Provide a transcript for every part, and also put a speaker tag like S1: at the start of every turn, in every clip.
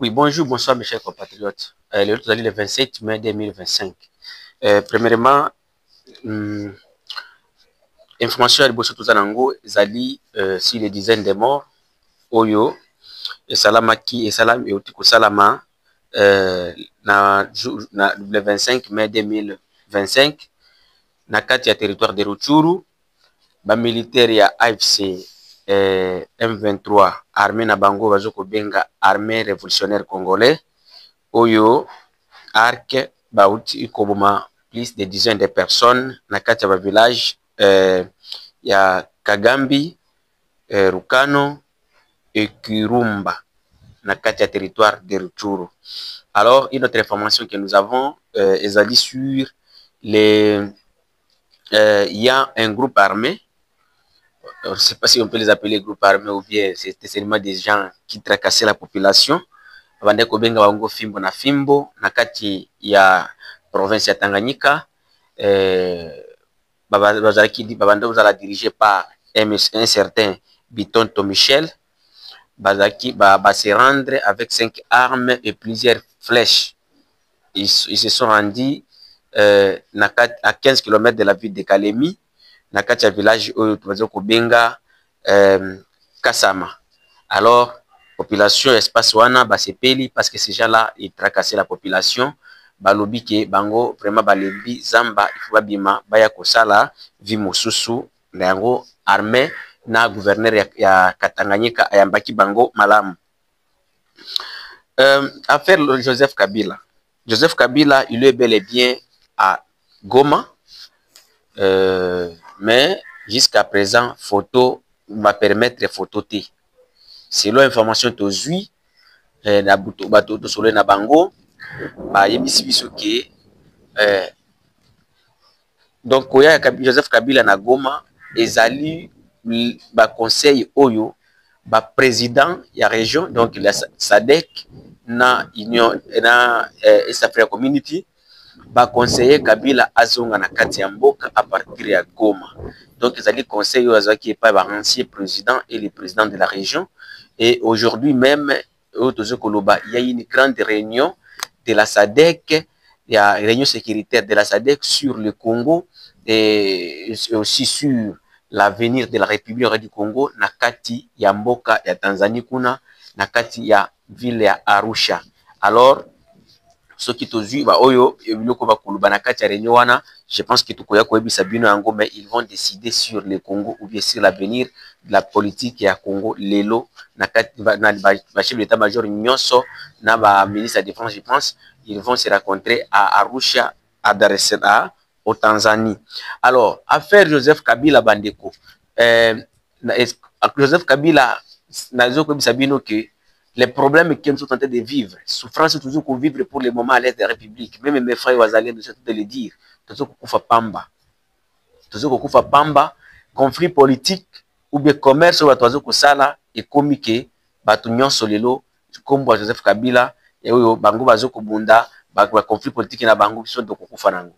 S1: Oui, bonjour, bonsoir mes chers compatriotes. Le 27 mai 2025. Premièrement, hum, information ya liboso toza nango ezali sur les dizaines de morts oyo esalamaki esalami euti kosalama na le 25 mai 2025 na kati ya territoire de Rutshuru bamilitaire ya AFC M23 armée na bango bazo kobenga armée révolutionnaire congolais oyo arc bauti ikoboma plus de dizaines de personnes na kati ya village ya Kagambi, Rukano et Kirumba na kati ya territoire de Rutshuru. Alors, une autre information que nous avons est sur les il y a un groupe armé. Je ne sais pas si on peut les appeler groupes armés ou bien c'était seulement des gens qui tracassaient la population. Bande kobenga bango fimbo na fimbo na kati ya province ya Tanganyika. Babande ozala dirigé par un certain Bitonto Michel. Bazaki se rendre avec 5 armes et plusieurs flèches. Ils se sont rendus à 15 km de la ville de Kalemi. Na kati ya village oyo tubazo kobenga Kasama. Alors population espace wana basepeli parce que ces gens-là ils tracassaient la population balobi ke bango vraiment balebi zamba il faut babima baya kosala vi mosusu na yango armée na gouverneur ya Katanganyika ayambaki bango malamu. Affaire Joseph Kabila. Joseph Kabila, il est bel et bien à Goma. Mais jusqu'à présent, photo va permettre photo T. Selon information tozui, na bato solo na bango, ba yebisi biso ke donc koya Joseph Kabila na Goma ezali ba conseil oyo ba président ya région donc la SADC na union na East Africa Community ba conseiller Kabila azonga na kati ya mboka à partir ya Goma. Donc ils allaient conseiller aux qui est pas l'ancien président et le président de la région. Et aujourd'hui même il y a une grande réunion de la SADC, il y a une réunion sécuritaire de la SADC sur le Congo et aussi sur l'avenir de la République du Congo na kati ya mboka ya Tanzanie kuna na kati ya ville ya Arusha. Alors ce qui tozui ba oyo biloko ba kuluba na kati ya réunion wana, je pense que tukoya koyebisa bino yango, mais ils vont décider sur le Congo ou bien sur l'avenir de la politique ya Congo lelo na kati na ba chef d'état-major nyonso na ba ministre de défense. Je pense ils vont se rencontrer à Arusha, à Dar es Salaam au Tanzanie. Alors affaire Joseph Kabila bandeko, Joseph Kabila nazo koyebisa bino que les problèmes que nous sommes en train de vivre, souffrance toujours qu'on vivre pour le moment à l'est de la République. Même mes frères Wazaliens nous sont de le dire. Toujours qu'on pamba, conflit politique ou bien commerce ou toujours qu'on sala et comme que batunion solelo comme Joseph Kabila et bango bazo kubunda ba conflit politique na bango qui sont de kufa nango.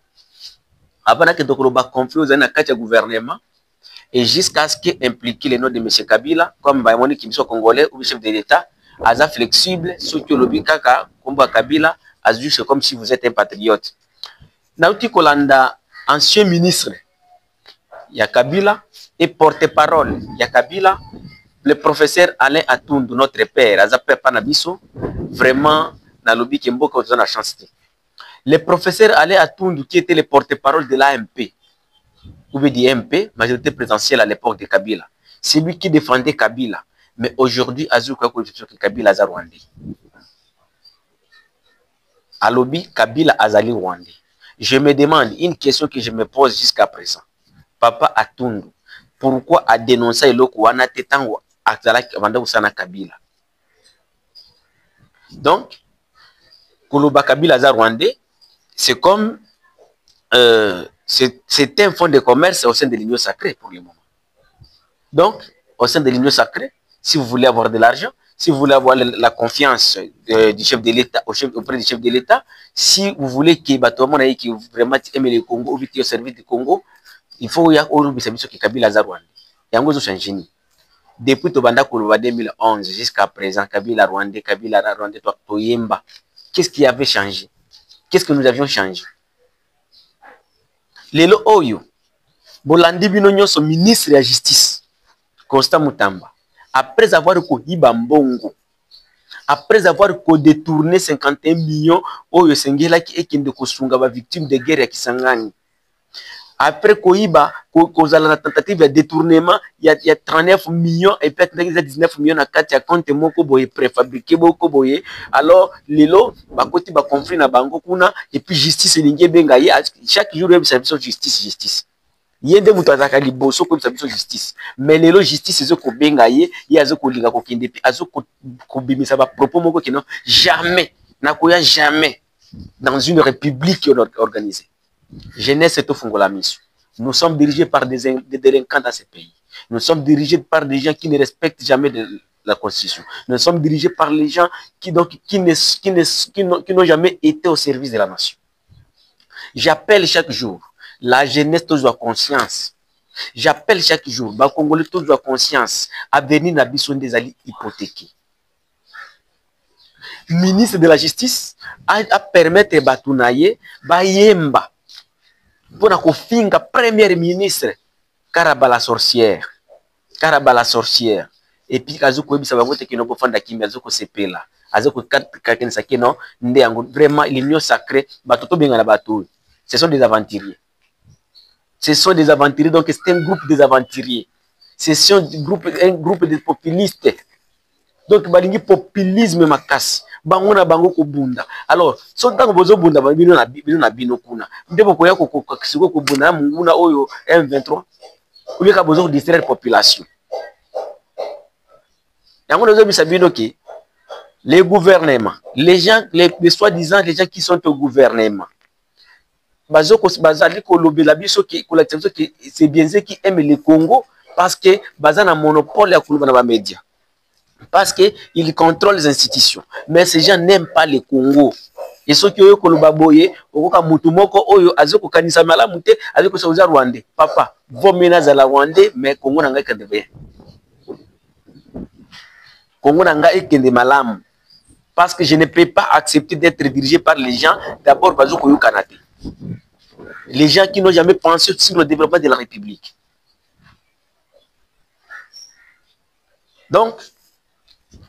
S1: Avant que donc le conflit aux na kati gouvernement et jusqu'à ce que impliquer les noms de monsieur Kabila comme Baimoni qui sont congolais ou chef de l'État. Aza flexible, surtout le bikaka, Komba Kabila, c'est comme si vous êtes un patriote. Nauti Kolanda, ancien ministre, ya Kabila, et porte-parole, ya Kabila, le professeur Alain Atundu, notre père, Aza Père Panabiso, vraiment, na lobi Kembo, qu'on a chance. Le professeur Alain Atundu, qui était le porte-parole de l'AMP, ou bien du MP, majorité présidentielle à l'époque de Kabila, c'est lui qui défendait Kabila. Mais aujourd'hui, Azuka Kabila Aza Rwandais. Alobi Kabila Azali Rwandais. Je me demande une question que je me pose jusqu'à présent. Papa Atundu, pourquoi a dénoncé le Kouana Tetango Azala Kabila? Donc, Koulouba Kabila Aza Rwandais, c'est comme c'est un fonds de commerce au sein de l'Union sacrée pour le moment. Donc, au sein de l'Union sacrée, si vous voulez avoir de l'argent, si vous voulez avoir la confiance du chef de l'État, auprès du chef de l'État, si vous voulez que vraiment aime le Congo, ou au service du Congo, il faut y avoir au service de Kabila Zarwanda. Il y a un génie. Depuis Tobanda Koulouba 2011 jusqu'à présent, Kabila Rwandais, toi, Toyemba. Qu'est-ce qui avait changé? Qu'est-ce que nous avions changé? Lelo Oyo, Bolandi Binonyo, son ministre de la Justice, Constant Mutamba, après avoir Kohiba Mbongo, après avoir détourné 51 millions, Oyo Sengela qui est de Kosunga, victime de guerre à Kisangani. Après Kohiba, la tentative de détournement, il y a 39 millions et peut-être 19 millions à 4 compte moko boye préfabriqué beaucoup boye. Alors, lelo, bakoti ba conflit na bango kuna et puis justice linge benga chaque jour il y a justice. Yende mutu azaka liboso ko biso justice. Mais lelo justice ezo ko benga ye azo ko linga ko kende pi azo ko bimisa ba propos moko kino jamais jamais dans une république organisée. Jeunesse est au fond de la mission. Nous sommes dirigés par des délinquants dans ce pays. Nous sommes dirigés par des gens qui ne respectent jamais la Constitution. Nous sommes dirigés par les gens qui n'ont jamais été au service de la nation. J'appelle chaque jour la jeunesse tous à conscience. J'appelle chaque jour les Congolais tous à conscience à venir na biso des alliés hypothéqués. Ministre de la Justice a permettre Batunaye Bayemba pour la premier ministre Karabala sorcière et puis Kazuko Bisabagote qui n'ont pas fait d'Akim Azoko Sepela Azoko Kaken Sakeno Ndeango vraiment l'union sacrée Batoto Bengana Batou. Ce sont des aventuriers. Donc c'est un groupe des aventuriers. C'est un groupe de populistes. Donc balingi populisme makasi. Bango na bango ko bunda. Alors, so tango bozo bunda bino na bino kuna. Ndebo ko yako ko bunda munguna oyo M23. Ubika bozo distraire population. Yango nozo bisabino ki les gouvernements, les gens les soi-disant les gens qui sont au gouvernement. Bazoko bazali ko lobela biso ki ko la ki c'est bien ceux qui aiment le Congo parce que bazana monopole ya kuluba na ba médias. Parce qu'ils contrôlent les institutions. Mais ces gens n'aiment pas le Congo. Et ceux qui ont eu Rwandais. Papa, vos menaces à la Rwandais, mais Congo n'a pas de Congo n'a pas de malam. Parce que je ne peux pas accepter d'être dirigé par les gens, d'abord parce que Canada. Les gens qui n'ont jamais pensé sur le développement de la République. Donc,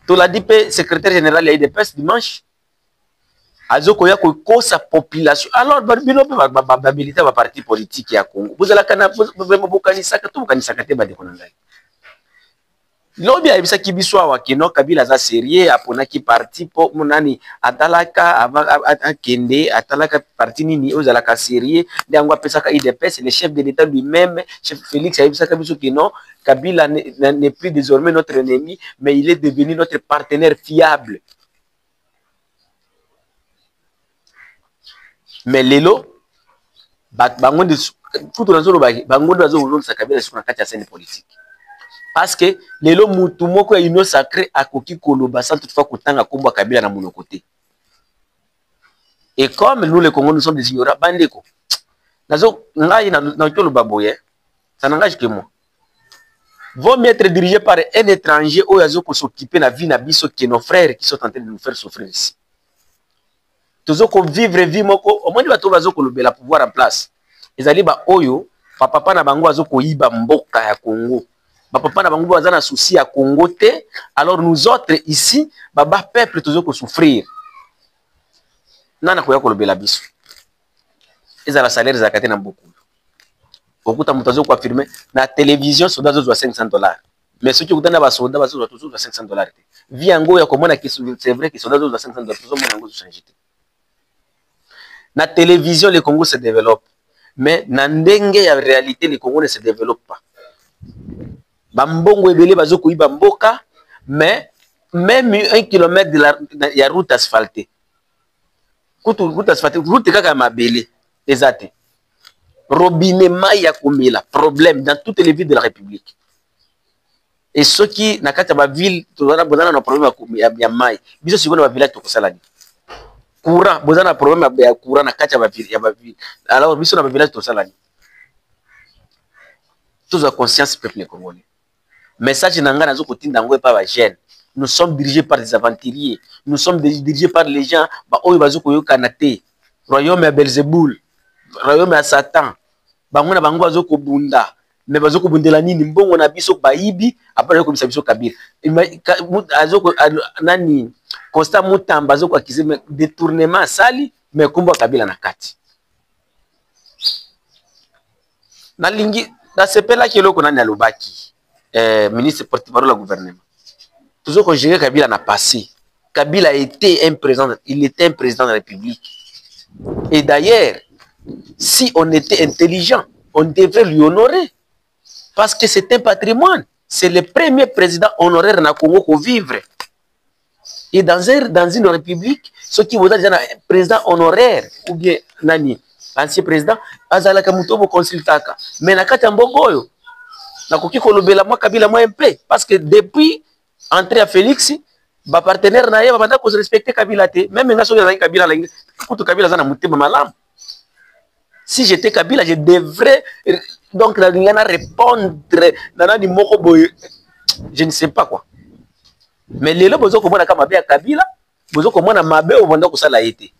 S1: tout l'a dit, secrétaire général de l'IDPS dimanche, Azoko ya ko sa population. Alors, bino ba militaire ba parti politique ya Congo. Vous allez kana vraiment bokanisa ka to bokanisa ka te ba de konanga. Lobi ya bisa kibiswa wa kino Kabila za sérieux apona ki parti po munani atalaka akende atalaka parti nini ozalaka sérieux ndango apesa ka IDPS le chef de l'état lui-même chef Félix a bisa kabiso kino Kabila n'est plus désormais notre ennemi mais il est devenu notre partenaire fiable. Mais lelo bango de tout dans zolo bango de zolo sa Kabila sur na kati ya scène politique. Parce que lelo mutu moko ya union sacrée akoki koloba sans toutefois kotanga kombo Kabila na mono côté. Et comme nous les Congolais nous sommes des ignorants bandeko. Nazo ngai na koloba boye ça n'engage que moi. Vaut mieux être dirigé par un étranger ou yazo pour s'occuper de la vie na biso que nos frères qui sont en train de nous faire souffrir ici. Tozo ko vivre vie moko au moins bato bazo ko lobela pouvoir en place. Ezali ba oyo papa na bango azo ko yiba mboka ya Congo. Papa na bango bazana souci à Congo te, alors nous autres ici baba peuple toujours ko souffrir. Nana ko yako lobela biso. Ezala salaire za katena beaucoup. Okuta mutazo ko affirmer na télévision soda zo $500. Mais ceux qui ont ba soda bazo toujours $500. Viango ya komona ki c'est vrai que soda zo $500 toujours mona ngo changer. Na télévision le Congo se développe. Mais na ndenge ya réalité le Congo ne se développe pas. Bambongo ebele bazo koyiba mboka mais même 1 kilomètre de la route asphaltée. Route asphaltée, route kaka mabele ezate. Robinet mai ya komela problème dans toutes les villes de la République. Et ceux qui na kati ba ville tozana bozana na problème ya mai. Biso sikono ba village to kosalani. Courant, bozana problème ya courant na kati ba ville. Alors biso na ba village to kosalani. Tous à conscience peuple congolais. Message nanga nazo kotinda ngo pa ba jeune. Nous sommes dirigés par des aventuriers. Nous sommes dirigés par les gens ba oyo bazo koyokana te. Royaume ya Belzéboul, royaume ya Satan. Bango na bango bazo kobunda. Mais bazo kobundela nini mbongo na biso bayibi après ko bisa biso Kabila. Azoko nani Constant Mutamba bazo ko akize détournement sali mais kumba Kabila na kati. Na lingi na sepela keloko nani alobaki ministre porte-parole du gouvernement. Toujours que gérer Kabila n'a passé. Kabila était un président, il était un président de la République. Et d'ailleurs, si on était intelligent, on devrait lui honorer. Parce que c'est un patrimoine. C'est le premier président honoraire na Congo qu'on vivre. Et dans une république, ceux qui votent un président honoraire, ou bien nani, ancien président, azalaka mutobo consultaka. Mais na kati mbongoyo, na koki kolobela moi Kabila moi MP. Parce que depuis entrée à Félix, ba partenaire na ye ba banda ko respecter Kabila te. Même nga so ya Kabila la kutu Kabila zana mutema malam. Si j'étais Kabila, je devrais donc répondre nana moko boy, je ne sais pas quoi. Mais lelo bozo ko mona kama bien Kabila, bozo ko mona mabe o banda ko sala été.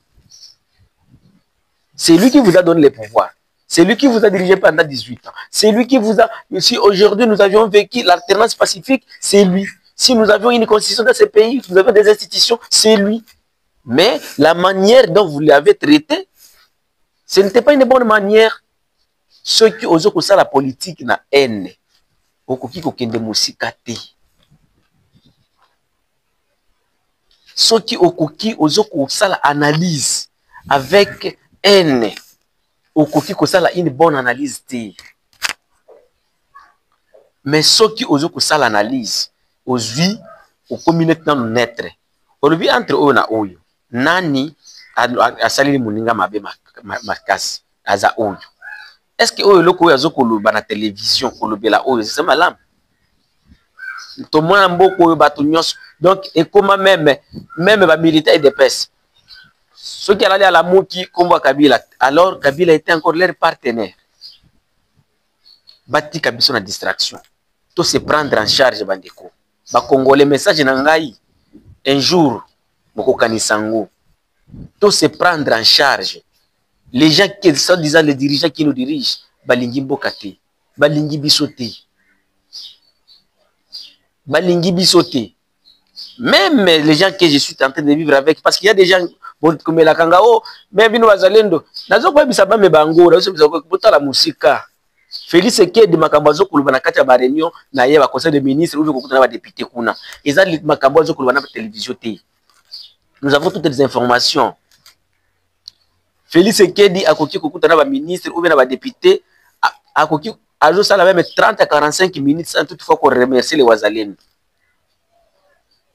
S1: C'est lui qui vous a donné le pouvoir. C'est lui qui vous a dirigé pendant 18 ans. C'est lui qui vous a... Si aujourd'hui nous avions vécu l'alternance pacifique, c'est lui. Si nous avions une constitution dans ce pays, nous avions des institutions, c'est lui. Mais la manière dont vous l'avez traité, ce n'était pas une bonne manière. Ceux qui osent ça la politique na haine. Okoki kokende musika te. Ceux qui okoki osent ça la analyse avec haine. Okoki kosala une bonne analyse te. Mais ceux qui osent ça l'analyse, aujourd'hui, au communauté dans notre. Aujourd'hui entre eux na oyo, nani a sali muninga mabe makasi aza oyo. Est-ce que oyo loko oyo azokoloba na télévision kolobela oyo c'est malam? To mona mboko oyo bato nyonso. Donc et comment même ba militaires de paix. Ceux qui allaient à la Mouki comme Kabila, alors Kabila était encore leur partenaire. Bati Kabiso na distraction. Tout se prendre en charge bandeko. Ba Congolais message nangai un jour moko kanisango. Tout se prendre en charge. Les gens qui sont disant les dirigeants qui nous dirigent, balingi mbokate, balingi bisote. Balingi bisote. Même les gens que je suis en train de vivre avec, parce qu'il y a des gens comme la Kangao, mais bino bazalendo, nazo kwa bisaba me bango, nazo bisaba bota la musika. Félix Sekedi makambazo kuluba na kati ya ba réunion na ye ba conseil de ministre ou ko na ba député kuna. Ezali makambazo kuluba na télévision te. Nous avons toutes les informations. Félix Sekedi akoki kokuta na ba ministre ou bien na ba député akoki ajo sala même 30 à 45 minutes sans toutefois qu'on remercier les wazalendo.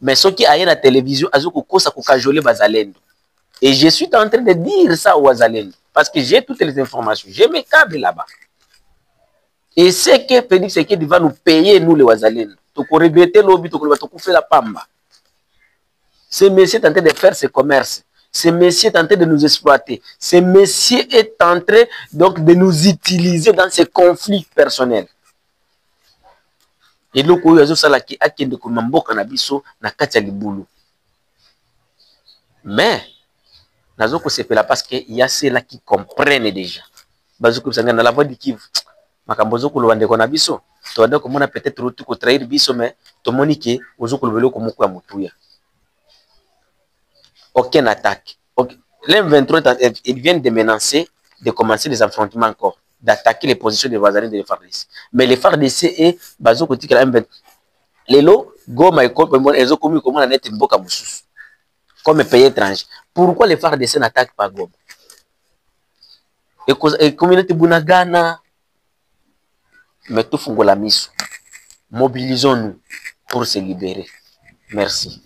S1: Mais ceux qui aillent à la télévision azo kokosa ko kajole bazalendo. Et je suis en train de dire ça aux Wazalendo. Parce que j'ai toutes les informations. J'ai mes câbles là-bas. Et c'est que Félix Sekedi va nous payer, nous les Wazalendo. Tu peux regretter l'objet, tu peux faire la pamba. Ce monsieur est en train de faire ses commerces. Ce monsieur est en train de nous exploiter. Ce monsieur est en train donc de nous utiliser dans ses conflits personnels. Et donc, il y a ça qui a de Kumamboka Nabiso, na Katia Libulu. Mais, Nazoko c'est là parce qu'il y a ceux-là qui comprennent déjà. Bazoko c'est dans la voie du Kivu. Makambozo ko lwande ko na biso. To wanda ko mona peut-être rotu ko trahir biso mais to monike ozoko lwelo ko moko ya mutuya. Aucune attaque. L'M23 ils viennent de menacer de commencer les affrontements encore, d'attaquer les positions des voisins de FARDC. Mais les FARDC et bazoko tika M23. Lelo Goma et Kopemon ezoko mi comment na net mboka mususu. Comme pays étranger. Pourquoi les FARDC n'attaquent pas Goma? Et communauté Bunagana, mais tout fungo la mission. Mobilisons-nous pour se libérer. Merci.